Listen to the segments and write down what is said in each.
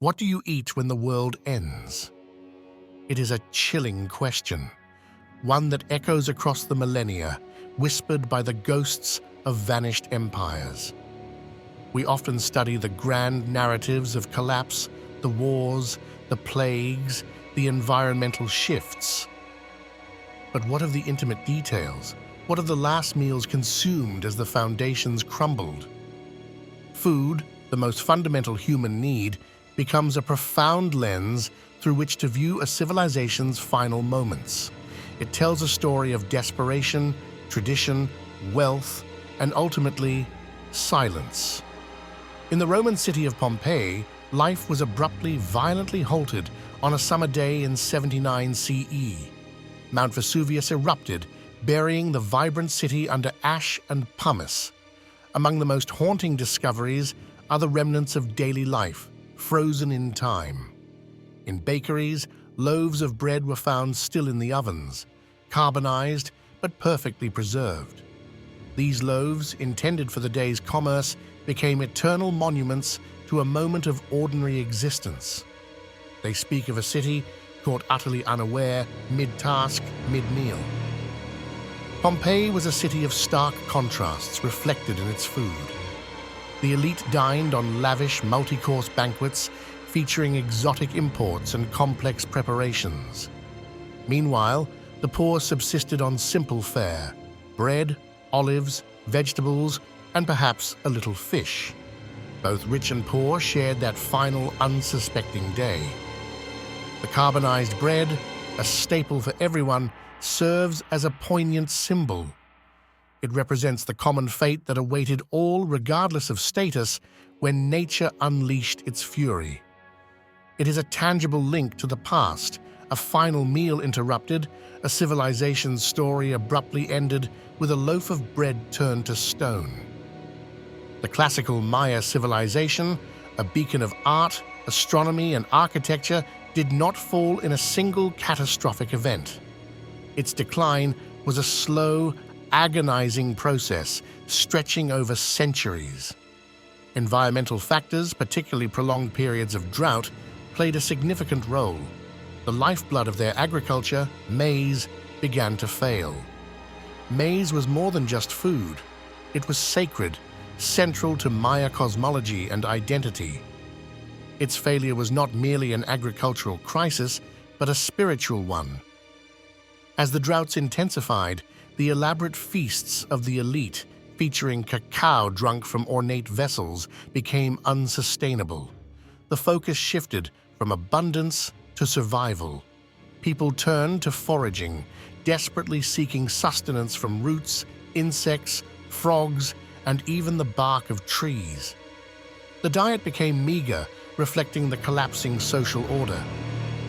What do you eat when the world ends? It is a chilling question, one that echoes across the millennia, whispered by the ghosts of vanished empires. We often study the grand narratives of collapse, the wars, the plagues, the environmental shifts. But what of the intimate details? What of the last meals consumed as the foundations crumbled? Food, the most fundamental human need, becomes a profound lens through which to view a civilization's final moments. It tells a story of desperation, tradition, wealth, and ultimately, silence. In the Roman city of Pompeii, life was abruptly, violently halted on a summer day in 79 CE. Mount Vesuvius erupted, burying the vibrant city under ash and pumice. Among the most haunting discoveries are the remnants of daily life, frozen in time. In bakeries, loaves of bread were found still in the ovens, carbonized but perfectly preserved. These loaves, intended for the day's commerce, became eternal monuments to a moment of ordinary existence. They speak of a city caught utterly unaware, mid-task, mid-meal. Pompeii was a city of stark contrasts reflected in its food. The elite dined on lavish, multi-course banquets featuring exotic imports and complex preparations. Meanwhile, the poor subsisted on simple fare: bread, olives, vegetables, and perhaps a little fish. Both rich and poor shared that final, unsuspecting day. The carbonized bread, a staple for everyone, serves as a poignant symbol. It represents the common fate that awaited all, regardless of status, when nature unleashed its fury. It is a tangible link to the past, a final meal interrupted, a civilization's story abruptly ended with a loaf of bread turned to stone. The classical Maya civilization, a beacon of art, astronomy, and architecture, did not fall in a single catastrophic event. Its decline was a slow, agonizing process stretching over centuries. Environmental factors, particularly prolonged periods of drought, played a significant role. The lifeblood of their agriculture, maize, began to fail. Maize was more than just food. It was sacred, central to Maya cosmology and identity. Its failure was not merely an agricultural crisis, but a spiritual one. As the droughts intensified, the elaborate feasts of the elite, featuring cacao drunk from ornate vessels, became unsustainable. The focus shifted from abundance to survival. People turned to foraging, desperately seeking sustenance from roots, insects, frogs, and even the bark of trees. The diet became meager, reflecting the collapsing social order.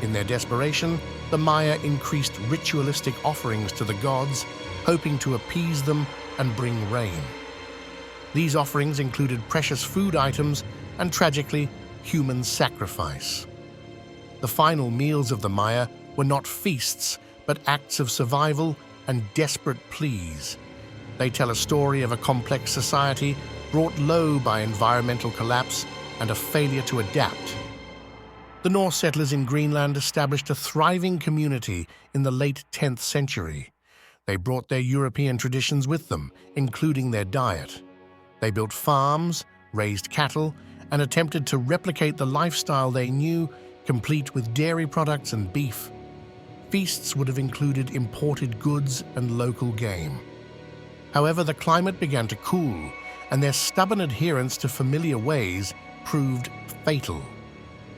In their desperation, the Maya increased ritualistic offerings to the gods, hoping to appease them and bring rain. These offerings included precious food items and, tragically, human sacrifice. The final meals of the Maya were not feasts, but acts of survival and desperate pleas. They tell a story of a complex society brought low by environmental collapse and a failure to adapt. The Norse settlers in Greenland established a thriving community in the late 10th century. They brought their European traditions with them, including their diet. They built farms, raised cattle, and attempted to replicate the lifestyle they knew, complete with dairy products and beef. Feasts would have included imported goods and local game. However, the climate began to cool, and their stubborn adherence to familiar ways proved fatal.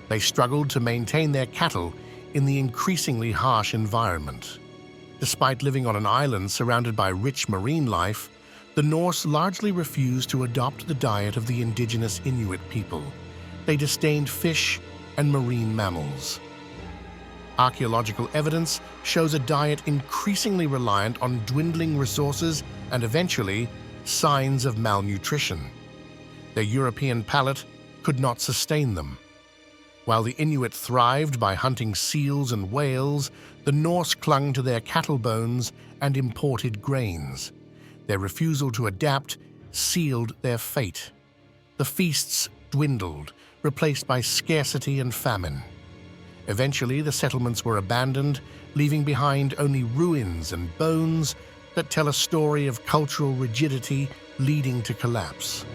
They struggled to maintain their cattle in the increasingly harsh environment. Despite living on an island surrounded by rich marine life, the Norse largely refused to adopt the diet of the indigenous Inuit people. They disdained fish and marine mammals. Archaeological evidence shows a diet increasingly reliant on dwindling resources and, eventually, signs of malnutrition. Their European palate could not sustain them. While the Inuit thrived by hunting seals and whales, the Norse clung to their cattle bones and imported grains. Their refusal to adapt sealed their fate. The feasts dwindled, replaced by scarcity and famine. Eventually, the settlements were abandoned, leaving behind only ruins and bones that tell a story of cultural rigidity leading to collapse.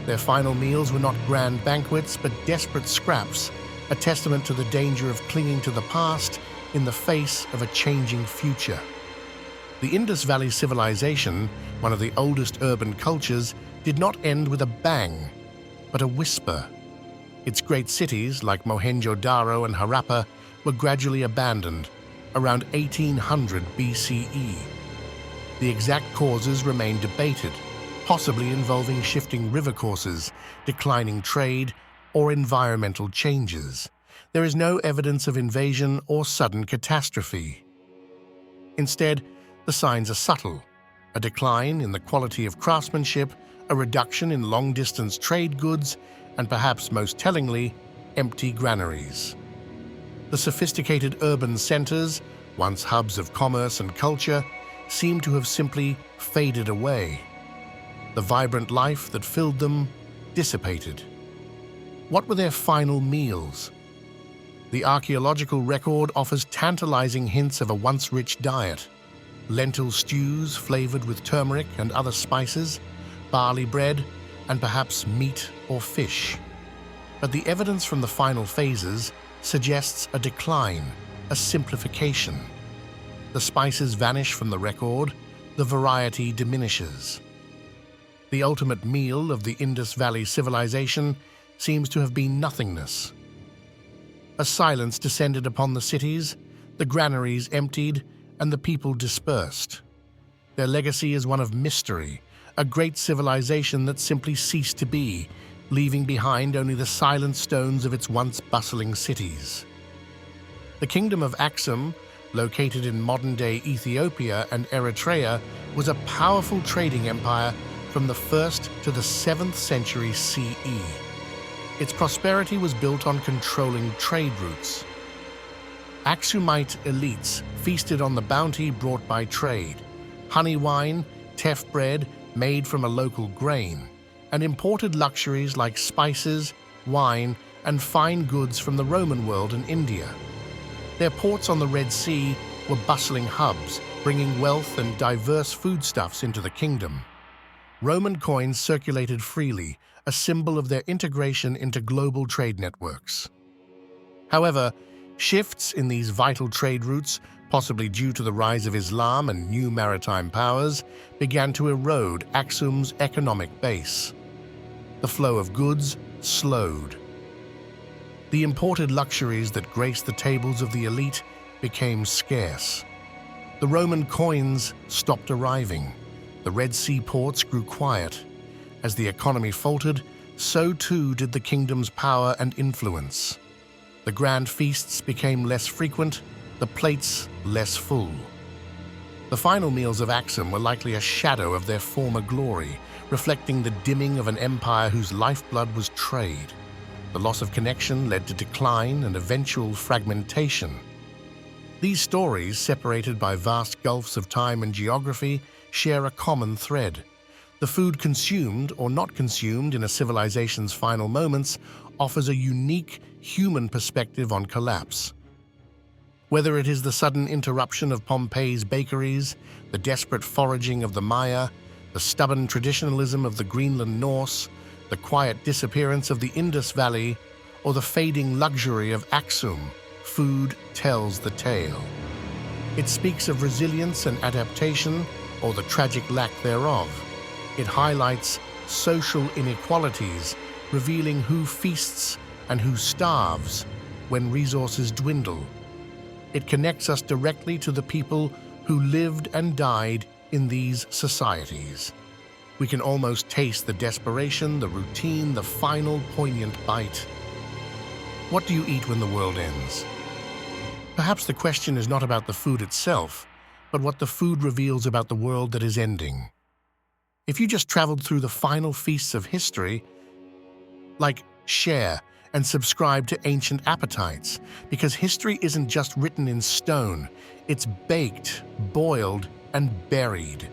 Their final meals were not grand banquets, but desperate scraps, a testament to the danger of clinging to the past in the face of a changing future. The Indus Valley civilization, one of the oldest urban cultures, did not end with a bang, but a whisper. Its great cities, like Mohenjo-Daro and Harappa, were gradually abandoned around 1800 BCE. The exact causes remain debated, possibly involving shifting river courses, declining trade, or environmental changes. There is no evidence of invasion or sudden catastrophe. Instead, the signs are subtle: a decline in the quality of craftsmanship, a reduction in long-distance trade goods, and perhaps most tellingly, empty granaries. The sophisticated urban centers, once hubs of commerce and culture, seem to have simply faded away. The vibrant life that filled them dissipated. What were their final meals? The archaeological record offers tantalizing hints of a once rich diet: lentil stews flavored with turmeric and other spices, barley bread, and perhaps meat or fish. But the evidence from the final phases suggests a decline, a simplification. The spices vanish from the record, the variety diminishes. The ultimate meal of the Indus Valley civilization seems to have been nothingness. A silence descended upon the cities, the granaries emptied, and the people dispersed. Their legacy is one of mystery, a great civilization that simply ceased to be, leaving behind only the silent stones of its once bustling cities. The Kingdom of Axum, located in modern-day Ethiopia and Eritrea, was a powerful trading empire from the 1st to the 7th century CE. Its prosperity was built on controlling trade routes. Axumite elites feasted on the bounty brought by trade: honey wine, teff bread made from a local grain, and imported luxuries like spices, wine, and fine goods from the Roman world and India. Their ports on the Red Sea were bustling hubs, bringing wealth and diverse foodstuffs into the kingdom. Roman coins circulated freely, a symbol of their integration into global trade networks. However, shifts in these vital trade routes, possibly due to the rise of Islam and new maritime powers, began to erode Axum's economic base. The flow of goods slowed. The imported luxuries that graced the tables of the elite became scarce. The Roman coins stopped arriving. The Red Sea ports grew quiet. As the economy faltered, so too did the kingdom's power and influence. The grand feasts became less frequent, the plates less full. The final meals of Axum were likely a shadow of their former glory, reflecting the dimming of an empire whose lifeblood was trade. The loss of connection led to decline and eventual fragmentation. These stories, separated by vast gulfs of time and geography, share a common thread. The food consumed or not consumed in a civilization's final moments offers a unique human perspective on collapse. Whether it is the sudden interruption of Pompeii's bakeries, the desperate foraging of the Maya, the stubborn traditionalism of the Greenland Norse, the quiet disappearance of the Indus Valley, or the fading luxury of Axum, food tells the tale. It speaks of resilience and adaptation, or the tragic lack thereof. It highlights social inequalities, revealing who feasts and who starves when resources dwindle. It connects us directly to the people who lived and died in these societies. We can almost taste the desperation, the routine, the final poignant bite. What do you eat when the world ends? Perhaps the question is not about the food itself, but what the food reveals about the world that is ending. If you just traveled through the final feasts of history, share and subscribe to Ancient Appetites, because history isn't just written in stone, it's baked, boiled, and buried.